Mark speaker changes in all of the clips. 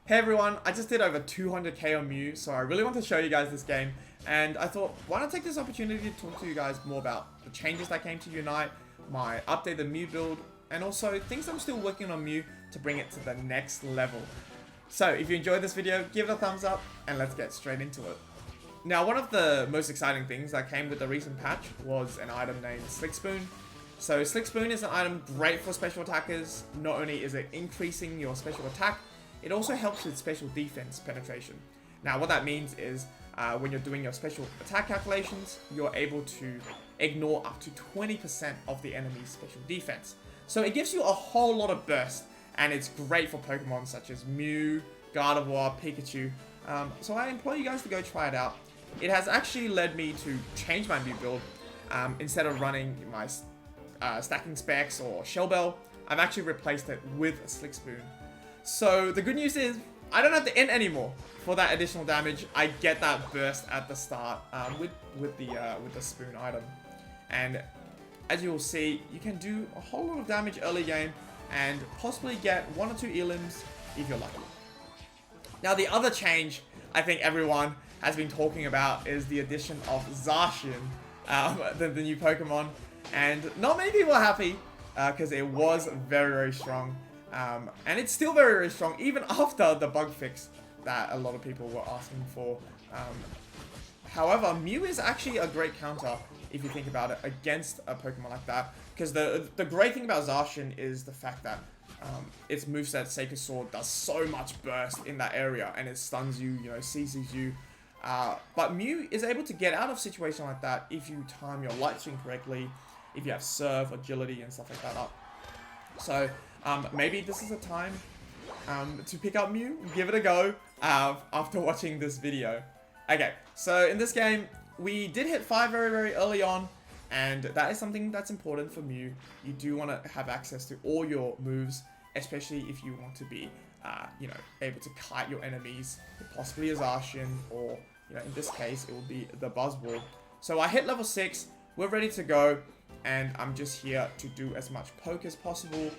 Speaker 1: Hey everyone, I just did over 200k on MEW, so I really want to show you guys this game, and I thought, why not take this opportunity to talk to you guys more about the changes that came to Unite, my updated MEW build, and also things I'm still working on MEW to bring it to the next level. So if you enjoyed this video, give it a thumbs up, and let's get straight into it. Now, one of the most exciting things that came with the recent patch was an item named Slick Spoon. So Slick Spoon is an item great for special attackers. Not only is it increasing your special attack, it also helps with special defense penetration. Now what that means is when you're doing your special attack calculations, you're able to ignore up to 20% of the enemy's special defense. So it gives you a whole lot of burst, and it's great for Pokemon such as Mew, Gardevoir, Pikachu. So I implore you guys to go try it out. It has actually led me to change my Mew build. Instead of running my stacking specs or Shell Bell, I've actually replaced it with a Slick Spoon. So the good news is, I don't have to int anymore for that additional damage. I get that burst at the start with the spoon item, and as you will see, you can do a whole lot of damage early game and possibly get 1 or 2 elims if you're lucky. Now the other change I think everyone has been talking about is the addition of Zacian, the new Pokemon, and not many people are happy because it was very strong. And it's still very strong, even after the bug fix that a lot of people were asking for. However, Mew is actually a great counter, if you think about it, against a Pokemon like that. Because the great thing about Zacian is the fact that its moveset, Sacred Sword, does so much burst in that area, and it stuns you, CCs you. But Mew is able to get out of situations like that if you time your light string correctly, if you have Surf, Agility, and stuff like that up. So maybe this is a time to pick up Mew, give it a go after watching this video. Okay, so in this game, we did hit 5 very early on, and that is something that's important for Mew. You do want to have access to all your moves, especially if you want to be, able to kite your enemies, possibly a Zacian, or, in this case, it will be the Buzzwole. So I hit level 6, we're ready to go, and I'm just here to do as much poke as possible.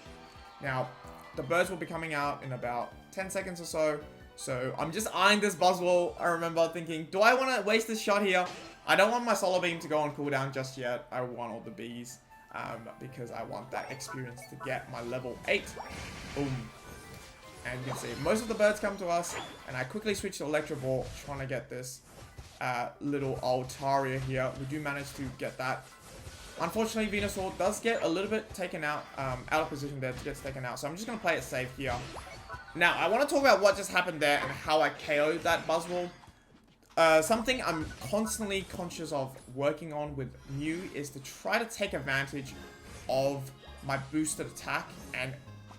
Speaker 1: Now, the birds will be coming out in about 10 seconds or so. So I'm just eyeing this Buzzwole. I remember thinking, do I want to waste this shot here? I don't want my Solar Beam to go on cooldown just yet. I want all the bees because I want that experience to get my level 8. Boom. And you can see most of the birds come to us. And I quickly switch to Electro Ball, trying to get this little Altaria here. We do manage to get that. Unfortunately, Venusaur does get a little bit taken out, out of position there, gets taken out. So I'm just going to play it safe here. Now, I want to talk about what just happened there and how I KO'd that Buzzwole. Something I'm constantly conscious of working on with Mew is to try to take advantage of my boosted attack and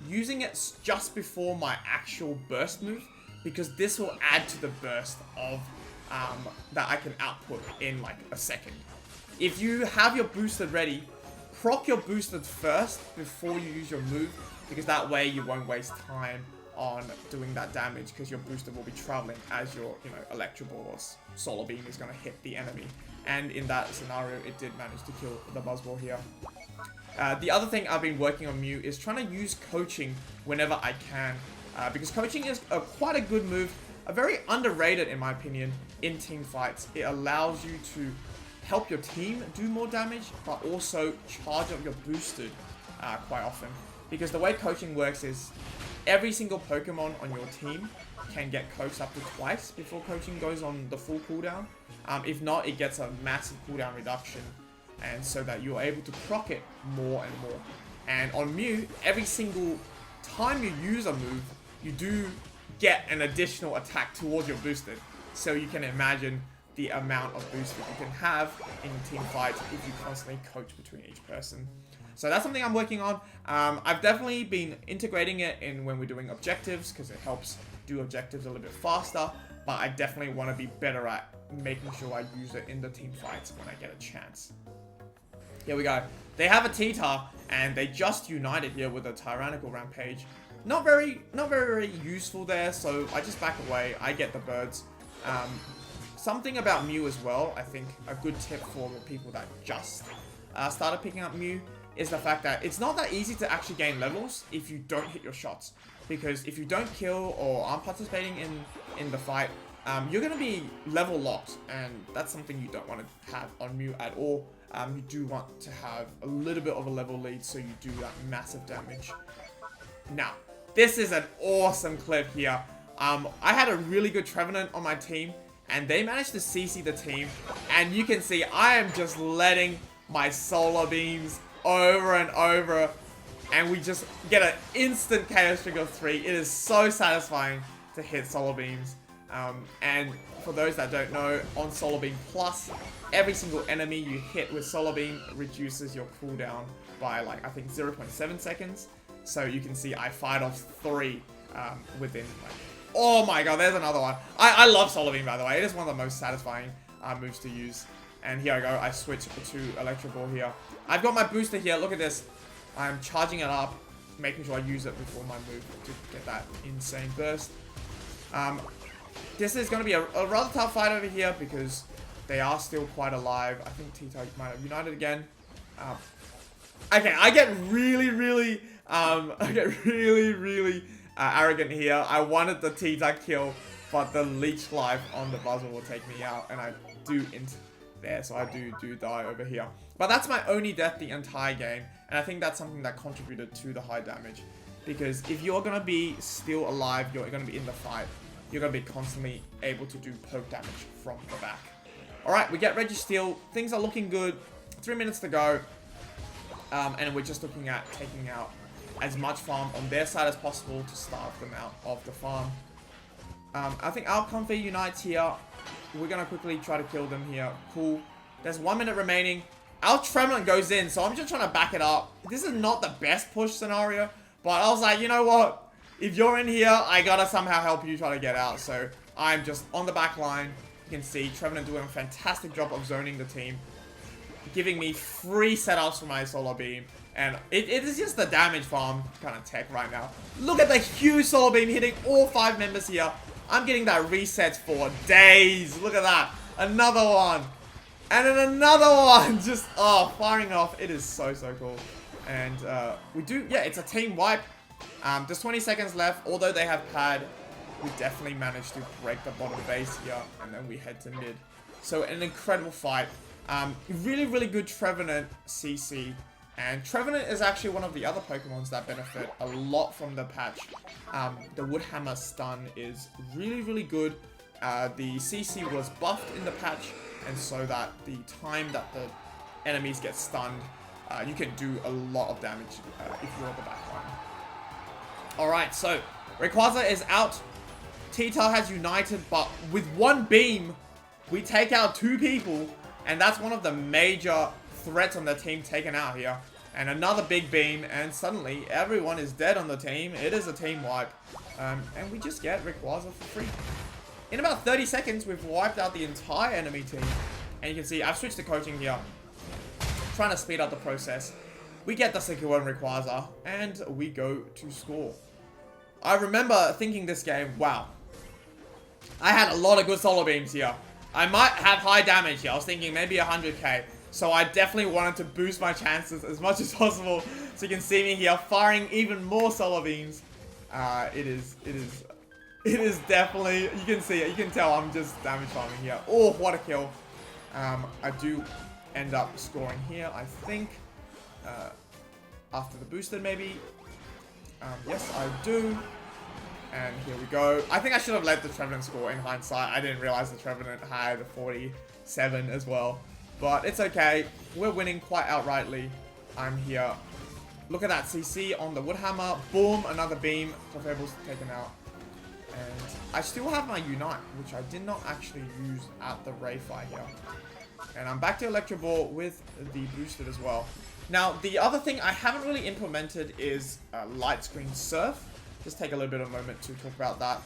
Speaker 1: using it just before my actual burst move, because this will add to the burst of that I can output in like a second. If you have your boosted ready, proc your boosted first before you use your move, because that way you won't waste time on doing that damage, because your booster will be traveling as your, Electro Ball or Solar Beam is going to hit the enemy. And in that scenario, it did manage to kill the Buzzwole here. The other thing I've been working on Mew is trying to use coaching whenever I can, because coaching is quite a good move, a very underrated in my opinion in team fights. It allows you to help your team do more damage, but also charge up your boosted quite often. Because the way coaching works is every single Pokemon on your team can get coached up to twice before coaching goes on the full cooldown. If not, it gets a massive cooldown reduction, and so that you're able to proc it more and more. And on Mew, every single time you use a move, you do get an additional attack towards your boosted. So you can imagine the amount of boost that you can have in team fights if you constantly coach between each person. So that's something I'm working on. I've definitely been integrating it in when we're doing objectives, because it helps do objectives a little bit faster, but I definitely want to be better at making sure I use it in the team fights when I get a chance. Here we go. They have a T-Tar, and they just united here with a Tyrannical Rampage. Not very useful there, so I just back away. I get the birds. Something about Mew as well, I think a good tip for the people that just started picking up Mew is the fact that it's not that easy to actually gain levels if you don't hit your shots. Because if you don't kill or aren't participating in the fight, you're going to be level locked, and that's something you don't want to have on Mew at all. You do want to have a little bit of a level lead so you do that massive damage. Now, this is an awesome clip here. I had a really good Trevenant on my team, and they managed to CC the team, and you can see I am just letting my solar beams over and over, and we just get an instant KO streak of 3. It is so satisfying to hit solar beams. And for those that don't know, on Solar Beam Plus, every single enemy you hit with Solar Beam reduces your cooldown by, like, I think 0.7 seconds. So you can see I fired off 3 within, like, oh my god, there's another one. I love Solar Beam, by the way. It is one of the most satisfying moves to use. And here I go, I switch to Electro Ball here. I've got my booster here, look at this. I'm charging it up, making sure I use it before my move to get that insane burst. This is going to be a rather tough fight over here because they are still quite alive. I think T-Tug might have united again. Okay, I get really arrogant here. I wanted the T-Tug kill, but the leech life on the buzzer will take me out, and I do int there, so I do die over here. But that's my only death the entire game, and I think that's something that contributed to the high damage. Because if you're going to be still alive, you're going to be in the fight, you're going to be constantly able to do poke damage from the back. Alright, we get Registeel. Things are looking good. 3 minutes to go. And we're just looking at taking out as much farm on their side as possible to starve them out of the farm. I think our Comfy unites here. We're going to quickly try to kill them here. Cool. There's 1 minute remaining. Our Tremlin goes in, so I'm just trying to back it up. This is not the best push scenario, but I was like, you know what? If you're in here, I gotta somehow help you try to get out. So I'm just on the back line. You can see Trevenant doing a fantastic job of zoning the team, giving me free setups for my Solar Beam. And it is just the damage farm kind of tech right now. Look at the huge Solar Beam hitting all 5 members here. I'm getting that reset for days. Look at that. Another one. And then another one. Just, oh, firing off. It is so cool. And we do, yeah, it's a team wipe. There's 20 seconds left. Although they have pad, we definitely managed to break the bottom base here, and then we head to mid. So an incredible fight. Really good Trevenant CC, and Trevenant is actually one of the other Pokemons that benefit a lot from the patch. The Woodhammer stun is really good. The CC was buffed in the patch, and so that the time that the enemies get stunned, you can do a lot of damage if you're on the back line. Alright, so Rayquaza is out. T-Tar has united, but with 1 beam, we take out 2 people, and that's one of the major threats on the team taken out here. And another big beam, and suddenly everyone is dead on the team. It is a team wipe, and we just get Rayquaza for free. In about 30 seconds, we've wiped out the entire enemy team, and you can see I've switched to coaching here, trying to speed up the process. We get the secure Rayquaza, and we go to score. I remember thinking this game, wow, I had a lot of good Solar Beams here. I might have high damage here. I was thinking maybe 100k. So I definitely wanted to boost my chances as much as possible. So you can see me here firing even more Solar Beams. It is definitely, you can see it. You can tell I'm just damage farming here. Oh, what a kill. I do end up scoring here, I think. After the boosted, maybe. Yes, I do. And here we go. I think I should have let the Trevenant score in hindsight. I didn't realize the Trevenant had 47 as well. But it's okay. We're winning quite outrightly. I'm here. Look at that CC on the Woodhammer. Boom, another beam. Clefable's taken out. And I still have my Unite, which I did not actually use at the Ray fight here. And I'm back to Electro Ball with the boosted as well. Now, the other thing I haven't really implemented is Light Screen Surf. Just take a little bit of a moment to talk about that.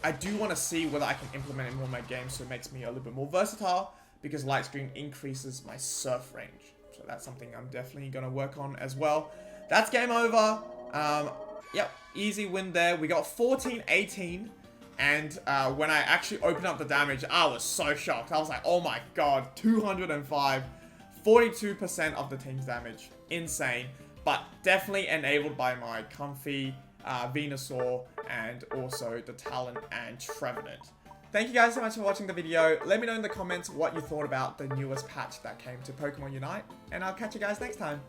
Speaker 1: I do want to see whether I can implement it in more of my games so it makes me a little bit more versatile, because Light Screen increases my surf range. So that's something I'm definitely going to work on as well. That's game over. Yep, easy win there. We got 14-18. And when I actually opened up the damage, I was so shocked. I was like, oh my god, 205 42% of the team's damage. Insane. But definitely enabled by my comfy Venusaur and also the Talon and Trevenant. Thank you guys so much for watching the video. Let me know in the comments what you thought about the newest patch that came to Pokemon Unite. And I'll catch you guys next time.